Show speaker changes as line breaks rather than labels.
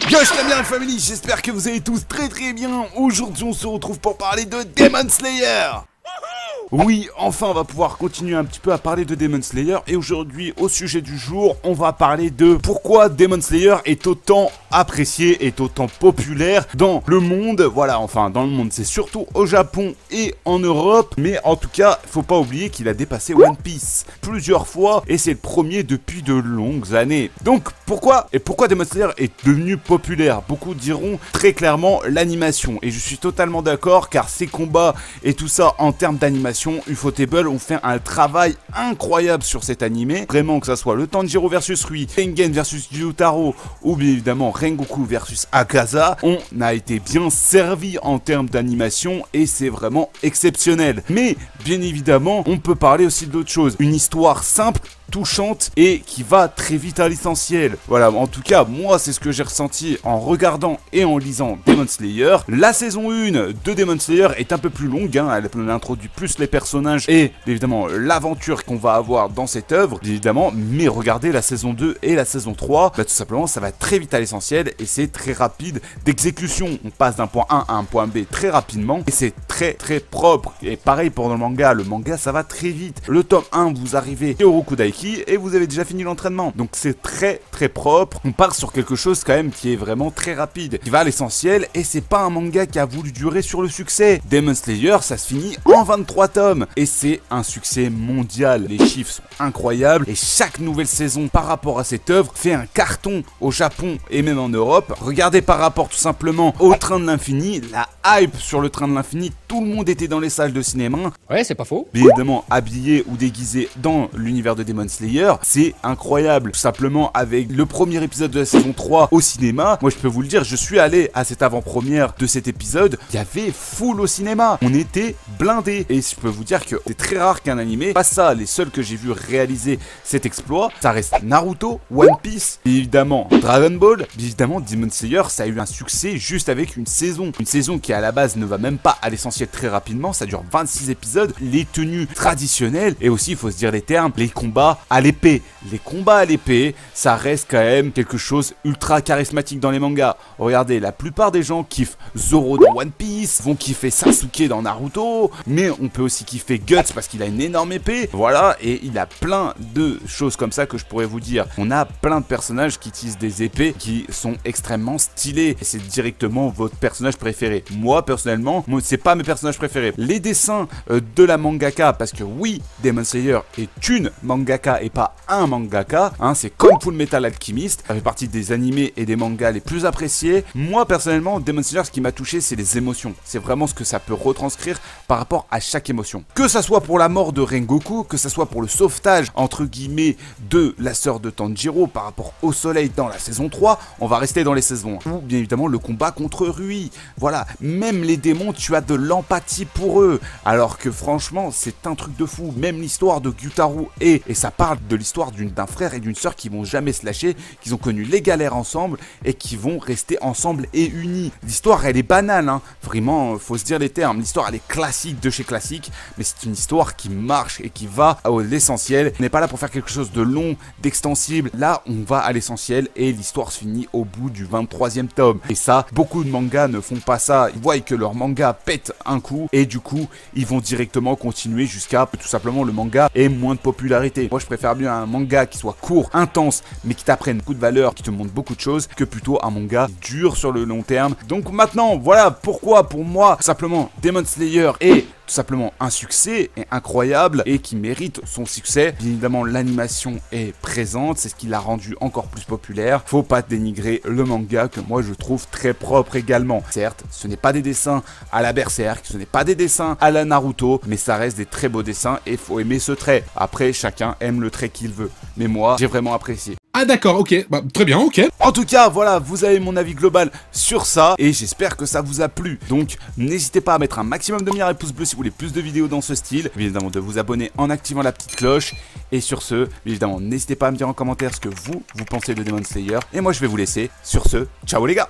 Gosh la bien famille, j'espère que vous allez tous très bien. Aujourd'hui on se retrouve pour parler de Demon Slayer. Oui, enfin on va pouvoir continuer un petit peu à parler de Demon Slayer. Et aujourd'hui au sujet du jour, on va parler de pourquoi Demon Slayer est autant apprécié, est autant populaire dans le monde. Voilà, enfin dans le monde, c'est surtout au Japon et en Europe. Mais en tout cas, faut pas oublier qu'il a dépassé One Piece plusieurs fois. Et c'est le premier depuis de longues années. Donc pourquoi Demon Slayer est devenu populaire? Beaucoup diront très clairement l'animation. Et je suis totalement d'accord, car ces combats et tout ça en termes d'animation, Ufotable ont fait un travail incroyable sur cet animé. Vraiment, que ça soit le Tanjiro versus Rui, Tengen versus Gyutaro ou bien évidemment Rengoku versus Akaza, on a été bien servi en termes d'animation et c'est vraiment exceptionnel. Mais bien évidemment, on peut parler aussi d'autre chose. Une histoire simple, touchante et qui va très vite à l'essentiel. Voilà, en tout cas, moi, c'est ce que j'ai ressenti en regardant et en lisant Demon Slayer. La saison 1 de Demon Slayer est un peu plus longue, hein, elle introduit plus les personnages et évidemment l'aventure qu'on va avoir dans cette œuvre, évidemment, mais regardez la saison 2 et la saison 3, bah, tout simplement, ça va très vite à l'essentiel et c'est très rapide d'exécution. On passe d'un point A à un point B très rapidement et c'est très propre. Et pareil pour le manga ça va très vite. Le tome 1, vous arrivez au Rokudaiki et vous avez déjà fini l'entraînement. Donc c'est très propre. On part sur quelque chose quand même qui est vraiment très rapide, qui va à l'essentiel et c'est pas un manga qui a voulu durer sur le succès. Demon Slayer, ça se finit en 23 tomes et c'est un succès mondial. Les chiffres sont incroyables et chaque nouvelle saison par rapport à cette œuvre fait un carton au Japon et même en Europe. Regardez par rapport tout simplement au Train de l'Infini, la hype sur le Train de l'Infini, tout le monde était dans les salles de cinéma.
Ouais, c'est pas faux.
Bien évidemment habillé ou déguisé dans l'univers de Demon Slayer, c'est incroyable. Tout simplement avec le premier épisode de la saison 3 au cinéma, moi je peux vous le dire, je suis allé à cette avant-première de cet épisode, il y avait full au cinéma, on était blindés. Et je peux vous dire que c'est très rare qu'un animé fasse ça. Les seuls que j'ai vu réaliser cet exploit, ça reste Naruto, One Piece, et évidemment Dragon Ball. Évidemment Demon Slayer, ça a eu un succès juste avec une saison qui à la base ne va même pas à l'essentiel très rapidement, ça dure 26 épisodes, les tenues traditionnelles et aussi il faut se dire les termes, les combats à l'épée. Les combats à l'épée, ça reste quand même quelque chose ultra charismatique dans les mangas. Regardez, la plupart des gens kiffent Zoro dans One Piece, vont kiffer Sasuke dans Naruto, mais on peut aussi kiffer Guts parce qu'il a une énorme épée. Voilà, et il a plein de choses comme ça que je pourrais vous dire. On a plein de personnages qui utilisent des épées qui sont extrêmement stylés et c'est directement votre personnage préféré. Moi, personnellement, c'est pas mes personnages préférés. Les dessins de la mangaka, parce que oui, Demon Slayer est une mangaka et pas un mangaka, hein, c'est comme Full Metal Alchemist, ça fait partie des animés et des mangas les plus appréciés. Moi personnellement, Demon Slayer, ce qui m'a touché, c'est les émotions. C'est vraiment ce que ça peut retranscrire par rapport à chaque émotion. Que ça soit pour la mort de Rengoku, que ça soit pour le sauvetage entre guillemets de la sœur de Tanjiro par rapport au soleil dans la saison 3, on va rester dans les saisons 1. Ou bien évidemment le combat contre Rui. Voilà, même les démons, tu as de l'empathie pour eux. Alors que franchement, c'est un truc de fou. Même l'histoire de Gyutaro et ça parle de l'histoire d'un frère et d'une sœur qui vont jamais se lâcher, qui ont connu les galères ensemble et qui vont rester ensemble et unis. L'histoire, elle est banale, hein. Vraiment, faut se dire les termes. L'histoire, elle est classique de chez classique, mais c'est une histoire qui marche et qui va à l'essentiel. On n'est pas là pour faire quelque chose de long, d'extensible. Là, on va à l'essentiel et l'histoire se finit au bout du 23e tome. Et ça, beaucoup de mangas ne font pas ça. Ils voient que leur manga pète un coup et du coup, ils vont directement continuer jusqu'à tout simplement le manga ait moins de popularité. Moi, je préfère bien un manga qui soit court, intense, mais qui t'apprenne beaucoup de valeur, qui te montre beaucoup de choses, que plutôt un manga dur sur le long terme. Donc maintenant, voilà pourquoi pour moi, simplement, Demon Slayer est tout simplement un succès est incroyable et qui mérite son succès. Bien évidemment, l'animation est présente, c'est ce qui l'a rendu encore plus populaire. Faut pas dénigrer le manga que moi je trouve très propre également. Certes, ce n'est pas des dessins à la Berserk, ce n'est pas des dessins à la Naruto, mais ça reste des très beaux dessins et faut aimer ce trait. Après, chacun aime le trait qu'il veut. Mais moi, j'ai vraiment apprécié.
Ah d'accord, ok, bah, très bien, ok.
En tout cas, voilà, vous avez mon avis global sur ça et j'espère que ça vous a plu. Donc, n'hésitez pas à mettre un maximum de et pouces bleus si vous voulez plus de vidéos dans ce style. Évidemment, de vous abonner en activant la petite cloche. Et sur ce, évidemment, n'hésitez pas à me dire en commentaire ce que vous pensez de Demon Slayer. Et moi, je vais vous laisser. Sur ce, ciao les gars!